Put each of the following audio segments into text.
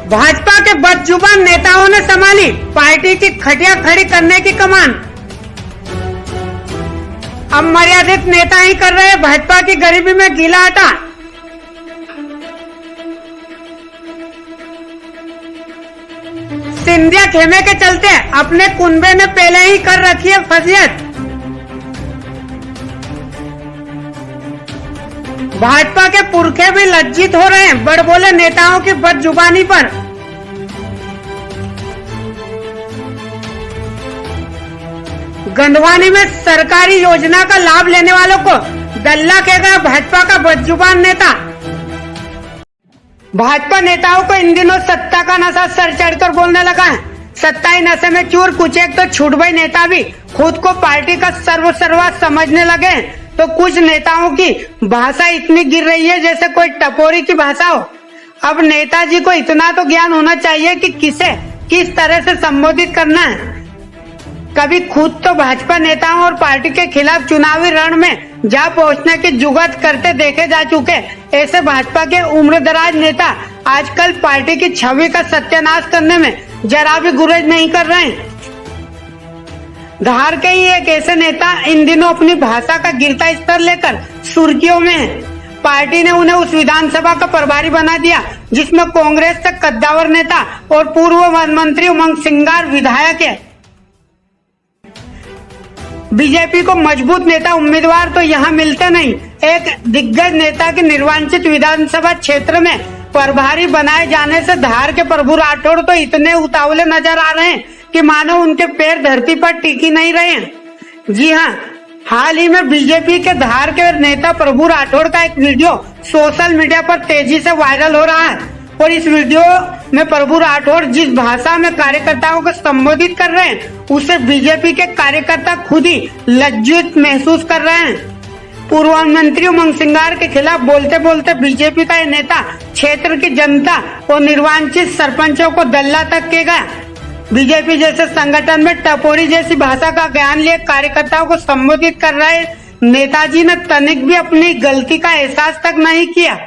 भाजपा के बदजुबान नेताओं ने संभाली पार्टी की खटिया खड़ी करने की कमान। अब मर्यादित नेता ही कर रहे भाजपा की गरीबी में गीला आटा। सिंधिया खेमे के चलते अपने कुनबे ने पहले ही कर रखी है फजीयत। भाजपा के पुरखे भी लज्जित हो रहे हैं बड़बोले नेताओं की बदजुबानी पर। गंधवानी में सरकारी योजना का लाभ लेने वालों को दल्ला कहेगा भाजपा का बदजुबान नेता। भाजपा नेताओं को इन दिनों सत्ता का नशा सर चढ़कर बोलने लगा है। सत्ता ही नशे में चूर कुचेक तो छूटभाई नेता भी खुद को पार्टी का सर्वसर्वा समझने लगे हैं। तो कुछ नेताओं की भाषा इतनी गिर रही है जैसे कोई टपोरी की भाषा हो। अब नेताजी को इतना तो ज्ञान होना चाहिए कि किसे किस तरह से संबोधित करना है। कभी खुद तो भाजपा नेताओं और पार्टी के खिलाफ चुनावी रण में जा पहुंचने की जुगत करते देखे जा चुके ऐसे भाजपा के उम्रदराज नेता आजकल पार्टी की छवि का सत्यानाश करने में जरा भी गुरेज नहीं कर रहे हैं। धार के ही एक ऐसे नेता इन दिनों अपनी भाषा का गिरता स्तर लेकर सुर्खियों में है। पार्टी ने उन्हें उस विधानसभा का प्रभारी बना दिया जिसमें कांग्रेस से कद्दावर नेता और पूर्व वन मंत्री उमंग सिंगार विधायक है। बीजेपी को मजबूत नेता उम्मीदवार तो यहाँ मिलते नहीं। एक दिग्गज नेता के निर्वाचित विधानसभा क्षेत्र में प्रभारी बनाए जाने से धार के प्रभु राठौड़ तो इतने उतावले नजर आ रहे हैं कि मानो उनके पैर धरती पर टिकी नहीं रहे हैं। जी हाँ, हाल ही में बीजेपी के धार के नेता प्रभु राठौड़ का एक वीडियो सोशल मीडिया पर तेजी से वायरल हो रहा है और इस वीडियो में प्रभु राठौड़ जिस भाषा में कार्यकर्ताओं को संबोधित कर रहे हैं उसे बीजेपी के कार्यकर्ता खुद ही लज्जित महसूस कर रहे हैं। पूर्व मंत्री उमंग सिंगार के खिलाफ बोलते बोलते बीजेपी का ये नेता क्षेत्र की जनता और निर्वाचित सरपंचों को दल्ला तक के गया। बीजेपी जैसे संगठन में टपोरी जैसी भाषा का ज्ञान लिए कार्यकर्ताओं को संबोधित कर रहे नेताजी ने तनिक भी अपनी गलती का एहसास तक नहीं किया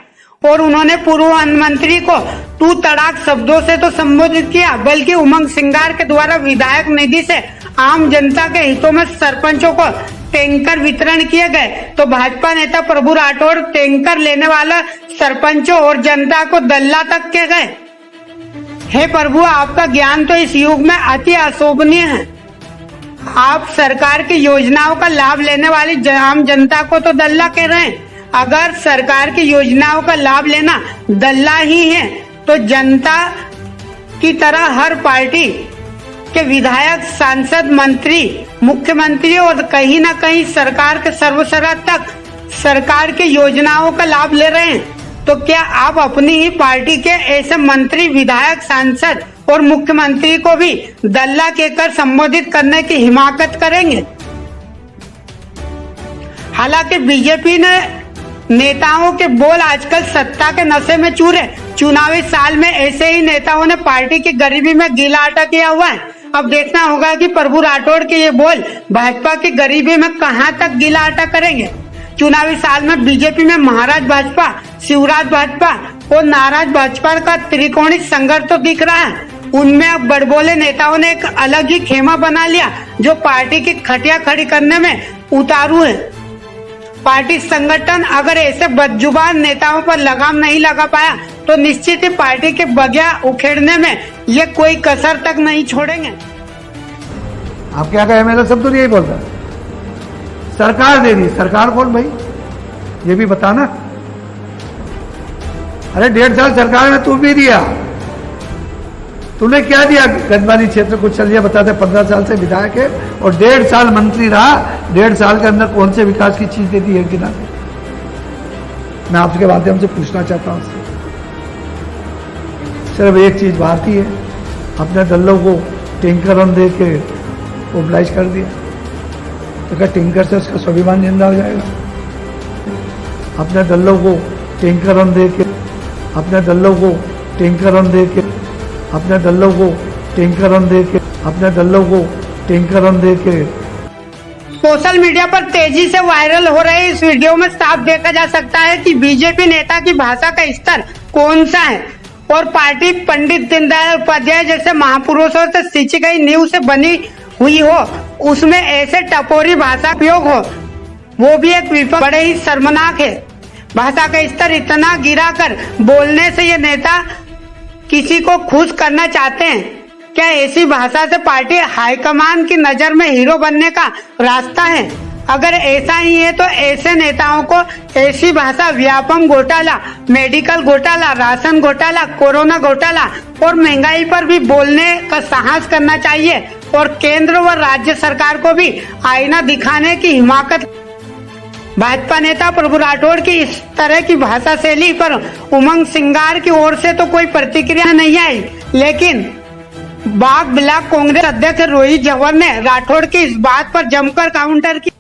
और उन्होंने पूर्व मंत्री को तू तड़ाक शब्दों से तो संबोधित किया बल्कि उमंग सिंगार के द्वारा विधायक निधि से आम जनता के हितों में सरपंचों को टैंकर वितरण किए गए तो भाजपा नेता प्रभु राठौड़ टैंकर लेने वाला सरपंचों और जनता को दल्ला तक के गए। हे प्रभु, आपका ज्ञान तो इस युग में अति अशोभनीय है। आप सरकार की योजनाओं का लाभ लेने वाली आम जनता को तो दल्ला कह रहे हैं। अगर सरकार की योजनाओं का लाभ लेना दल्ला ही है तो जनता की तरह हर पार्टी के विधायक, सांसद, मंत्री, मुख्यमंत्री और कहीं न कहीं सरकार के सर्वसर्वा तक सरकार की योजनाओं का लाभ ले रहे हैं तो क्या आप अपनी ही पार्टी के ऐसे मंत्री, विधायक, सांसद और मुख्यमंत्री को भी दल्ला कहकर संबोधित करने की हिमाकत करेंगे? हालांकि बीजेपी ने नेताओं के बोल आजकल सत्ता के नशे में चूर है। चुनावी साल में ऐसे ही नेताओं ने पार्टी की गरीबी में गीला आटा किया हुआ है। अब देखना होगा कि प्रभु राठौड़ के ये बोल भाजपा की गरीबी में कहां तक गीला आटा करेंगे। चुनावी साल में बीजेपी में महाराज भाजपा, शिवराज भाजपा और नाराज भाजपा का त्रिकोणीय संघर्ष तो दिख रहा है। उनमें अब बड़बोले नेताओं ने एक अलग ही खेमा बना लिया जो पार्टी की खटिया खड़ी करने में उतारू है। पार्टी संगठन अगर ऐसे बदजुबान नेताओं पर लगाम नहीं लगा पाया तो निश्चित ही पार्टी के बगिया उखेड़ने में ये कोई कसर तक नहीं छोड़ेंगे। आप क्या कहे? मेरा सब तो यही बोलता है सरकार दे दी। सरकार कौन भाई, ये भी बताना। अरे 1.5 साल सरकार में तू भी दिया, तूने क्या दिया? गंधवानी क्षेत्र को चलिए बताते। 15 साल से विधायक है और 1.5 साल मंत्री रहा। 1.5 साल के अंदर कौन से विकास की चीज दे दी है कि ना? मैं आपके माध्यम से पूछना चाहता हूं। सिर्फ एक चीज भारतीय है, अपने दल्लों को टैंकर दे के ओबलाइज कर दिया तो क्या टैंकर से उसका स्वाभिमान जिंदा हो जाएगा? अपने दल्लों को टैंकर दे के अपने दल्लों को टैंकर दे के अपने दल्लों को टैंकर दे के अपने दल्लों को टैंकर दे के सोशल मीडिया पर तेजी से वायरल हो रहे इस वीडियो में साफ देखा जा सकता है कि बीजेपी नेता की भाषा का स्तर कौन सा है और पार्टी पंडित दीनदयाल उपाध्याय जैसे महापुरुषों से सींची गई नींव से बनी हुई हो, उसमें ऐसे टपोरी भाषा उपयोग हो, वो भी एक विपक्ष बड़े ही शर्मनाक है। भाषा का स्तर इतना गिरा कर बोलने से ये नेता किसी को खुश करना चाहते हैं क्या? ऐसी भाषा से पार्टी हाईकमान की नजर में हीरो बनने का रास्ता है? अगर ऐसा ही है तो ऐसे नेताओं को ऐसी भाषा व्यापम घोटाला, मेडिकल घोटाला, राशन घोटाला, कोरोना घोटाला और महंगाई पर भी बोलने का साहस करना चाहिए और केंद्र व राज्य सरकार को भी आईना दिखाने की हिमाकत। भाजपा नेता प्रभु राठौड़ की इस तरह की भाषा शैली पर उमंग सिंगार की ओर से तो कोई प्रतिक्रिया नहीं आई, लेकिन बाग ब्लॉक कांग्रेस अध्यक्ष रोहित जवर ने राठौड़ की इस बात पर जमकर काउंटर किया।